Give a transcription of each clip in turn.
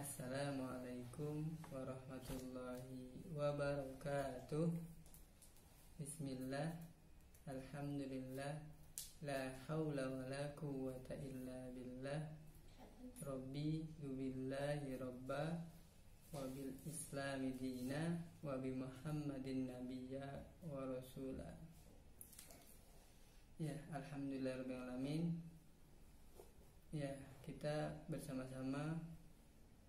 Assalamualaikum warahmatullahi wabarakatuh. Bismillah, alhamdulillah, la haula wa la quwwata illa billah. Rabbi billahi rabba wa bil islami dina wa bi muhammadin nabiyya wa rasula. Ya, alhamdulillah rabbil alamin. Ya, kita bersama-sama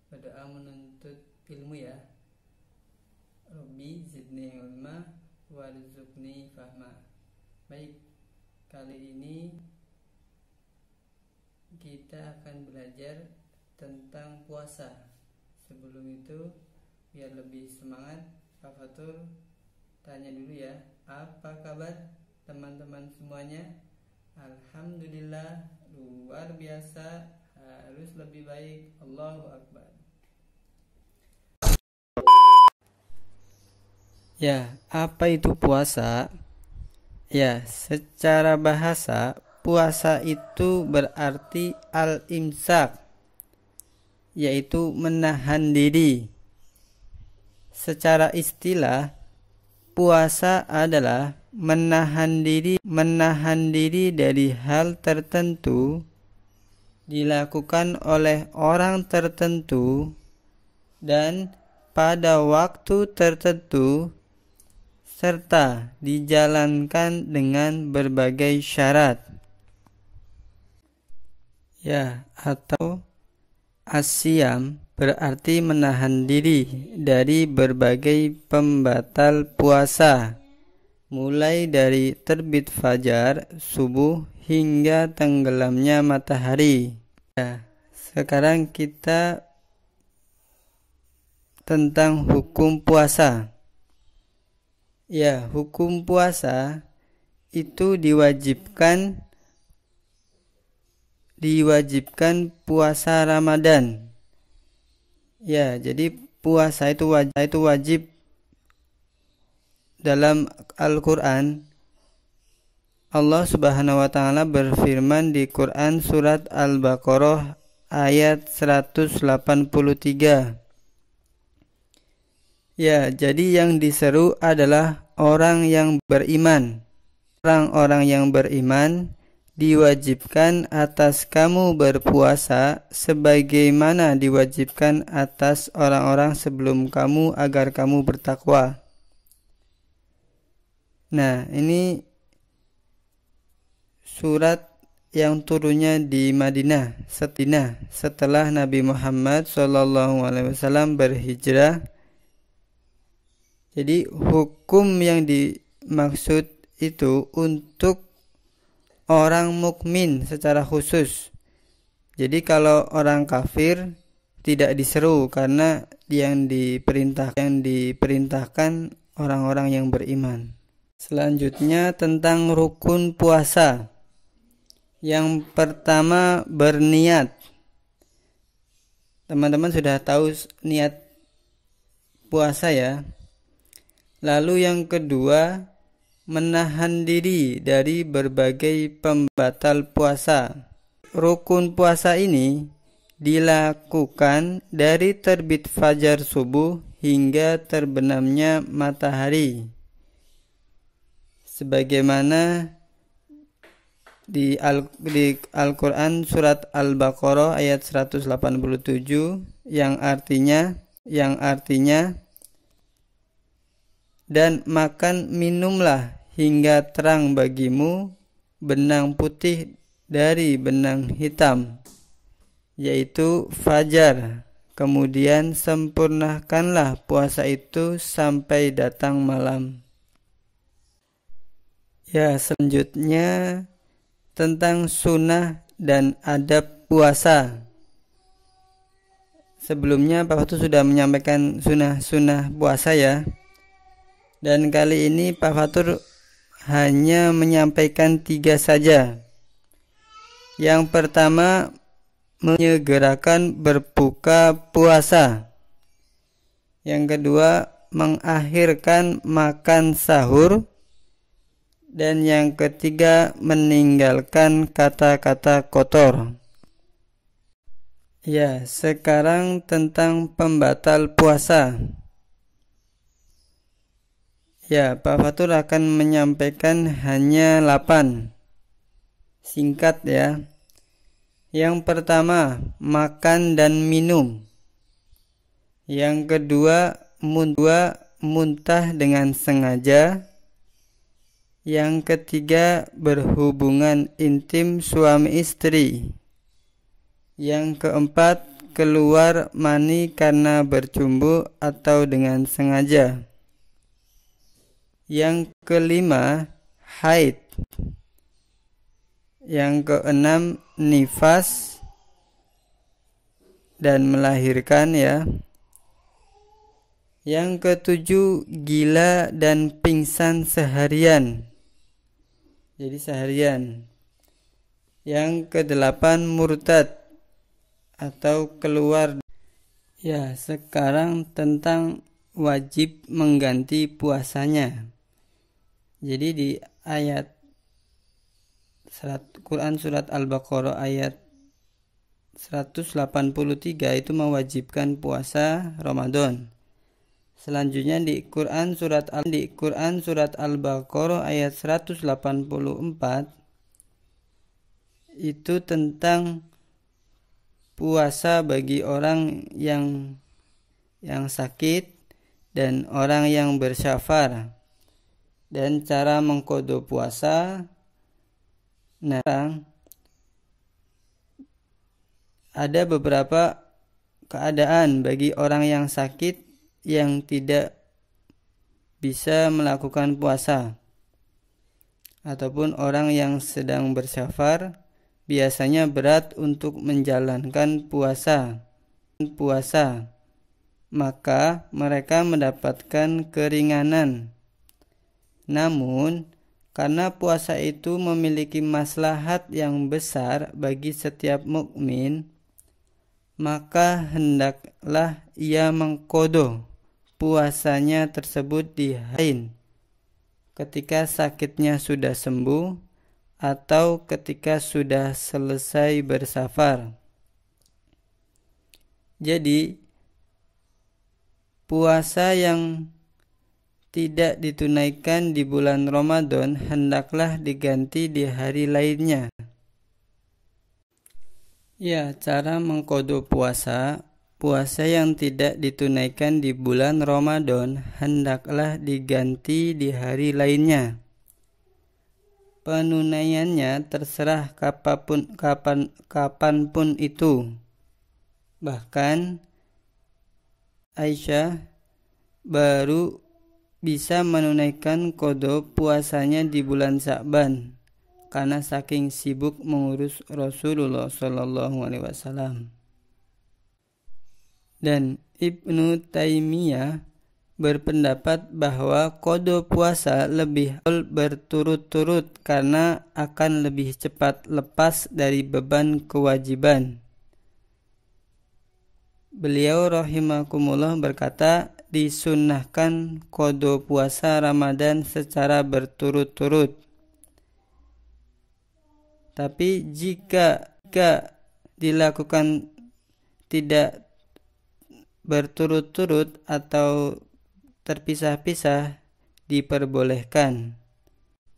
berdoa menuntut ilmu ya. Rabbi zidni ilma warzuqni fahma. Baik, kali ini kita akan belajar tentang puasa. Sebelum itu, biar lebih semangat, Pak Fatur tanya dulu ya, apa kabar teman-teman semuanya? Alhamdulillah, luar biasa, harus lebih baik. Allahu Akbar. Ya, apa itu puasa? Ya, secara bahasa, puasa itu berarti al-imsak, yaitu menahan diri. Secara istilah, puasa adalah menahan diri dari hal tertentu dilakukan oleh orang tertentu dan pada waktu tertentu serta dijalankan dengan berbagai syarat. Ya, atau asyam berarti menahan diri dari berbagai pembatal puasa, mulai dari terbit fajar, subuh, hingga tenggelamnya matahari. Ya, sekarang kita tentang hukum puasa. Ya, hukum puasa itu diwajibkan puasa Ramadan. Ya, jadi puasa itu wajib dalam Al-Quran. Allah Subhanahu wa taala berfirman di Quran surat Al-Baqarah ayat 183. Ya, jadi yang diseru adalah orang yang beriman. Orang-orang yang beriman diwajibkan atas kamu berpuasa sebagaimana diwajibkan atas orang-orang sebelum kamu agar kamu bertakwa. Nah, ini surat yang turunnya di Madinah setelah Nabi Muhammad SAW berhijrah. Jadi hukum yang dimaksud itu untuk orang mukmin secara khusus. Jadi kalau orang kafir tidak diseru karena yang diperintahkan orang-orang yang beriman. Selanjutnya tentang rukun puasa. Yang pertama berniat. Teman-teman sudah tahu niat puasa ya. Lalu yang kedua, menahan diri dari berbagai pembatal puasa. Rukun puasa ini dilakukan dari terbit fajar subuh hingga terbenamnya matahari. Sebagaimana di Al-Quran surat Al-Baqarah ayat 187 yang artinya dan makan minumlah hingga terang bagimu benang putih dari benang hitam, yaitu fajar. Kemudian sempurnakanlah puasa itu sampai datang malam. Ya, selanjutnya tentang sunnah dan adab puasa. Sebelumnya Pak Fatur sudah menyampaikan sunnah puasa ya. Dan kali ini Pak Fatur hanya menyampaikan 3 saja. Yang pertama, menyegerakan berbuka puasa. Yang kedua, mengakhirkan makan sahur. Dan yang ketiga, meninggalkan kata-kata kotor. Ya, sekarang tentang pembatal puasa. Ya, Pak Fatur akan menyampaikan hanya 8. Singkat ya. Yang pertama, makan dan minum. Yang kedua, muntah dengan sengaja. Yang ketiga, berhubungan intim suami istri. Yang keempat, keluar mani karena bercumbu atau dengan sengaja. Yang kelima, haid. Yang keenam, nifas dan melahirkan ya. Yang ketujuh, gila dan pingsan seharian. Jadi seharian. Yang kedelapan, murtad atau keluar. Ya, sekarang tentang wajib mengganti puasanya. Jadi di ayat Quran surat Al-Baqarah ayat 183 itu mewajibkan puasa Ramadan. Selanjutnya di Quran surat Al-Baqarah ayat 184 itu tentang puasa bagi orang yang sakit dan orang yang bersyafar dan cara mengqadha puasa. Nah, ada beberapa keadaan bagi orang yang sakit yang tidak bisa melakukan puasa, ataupun orang yang sedang bersyafar biasanya berat untuk menjalankan puasa, maka mereka mendapatkan keringanan. Namun, karena puasa itu memiliki maslahat yang besar bagi setiap mukmin, maka hendaklah ia mengqadha puasanya tersebut di hari ketika sakitnya sudah sembuh atau ketika sudah selesai bersafar. Jadi, puasa yang tidak ditunaikan di bulan Ramadan hendaklah diganti di hari lainnya. Ya, cara mengqadha puasa yang tidak ditunaikan di bulan Ramadan hendaklah diganti di hari lainnya. Penunaiannya terserah kapanpun itu. Bahkan Aisyah baru bisa menunaikan qadha puasanya di bulan Sya'ban karena saking sibuk mengurus Rasulullah Shallallahu Alaihi Wasallam. Dan Ibnu Taimiyah berpendapat bahwa qadha puasa lebih berturut-turut karena akan lebih cepat lepas dari beban kewajiban. Beliau rahimakumullah berkata, disunnahkan qadha puasa Ramadan secara berturut-turut. Tapi jika dilakukan tidak berturut-turut atau terpisah-pisah diperbolehkan.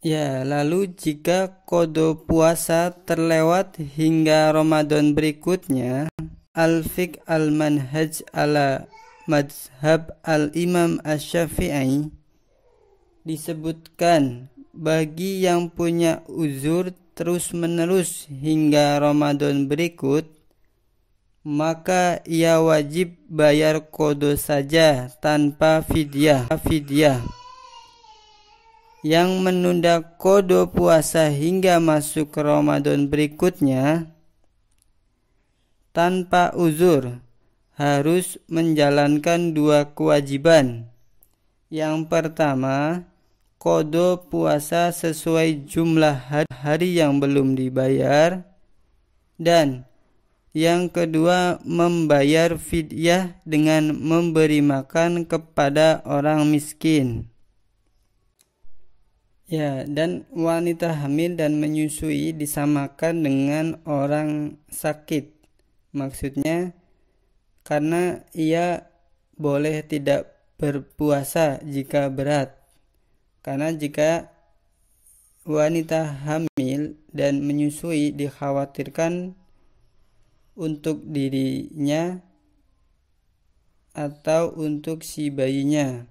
Ya, lalu jika qadha puasa terlewat hingga Ramadan berikutnya, Al-Fiqh Al-Manhaj ala Madhab Al-Imam Asy-Syafi'i disebutkan bagi yang punya uzur terus-menerus hingga Ramadan berikut, maka ia wajib bayar qadha saja tanpa fidyah. Yang menunda qadha puasa hingga masuk ke Ramadan berikutnya tanpa uzur harus menjalankan 2 kewajiban. Yang pertama, qadha puasa sesuai jumlah hari yang belum dibayar, dan yang kedua, membayar fidyah dengan memberi makan kepada orang miskin. Ya, dan wanita hamil dan menyusui disamakan dengan orang sakit, Maksudnya karena ia boleh tidak berpuasa jika berat. Karena jika wanita hamil dan menyusui dikhawatirkan untuk dirinya atau untuk si bayinya.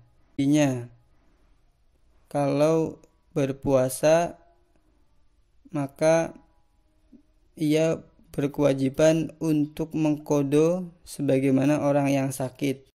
Kalau berpuasa maka ia berkewajiban untuk mengqadha sebagaimana orang yang sakit.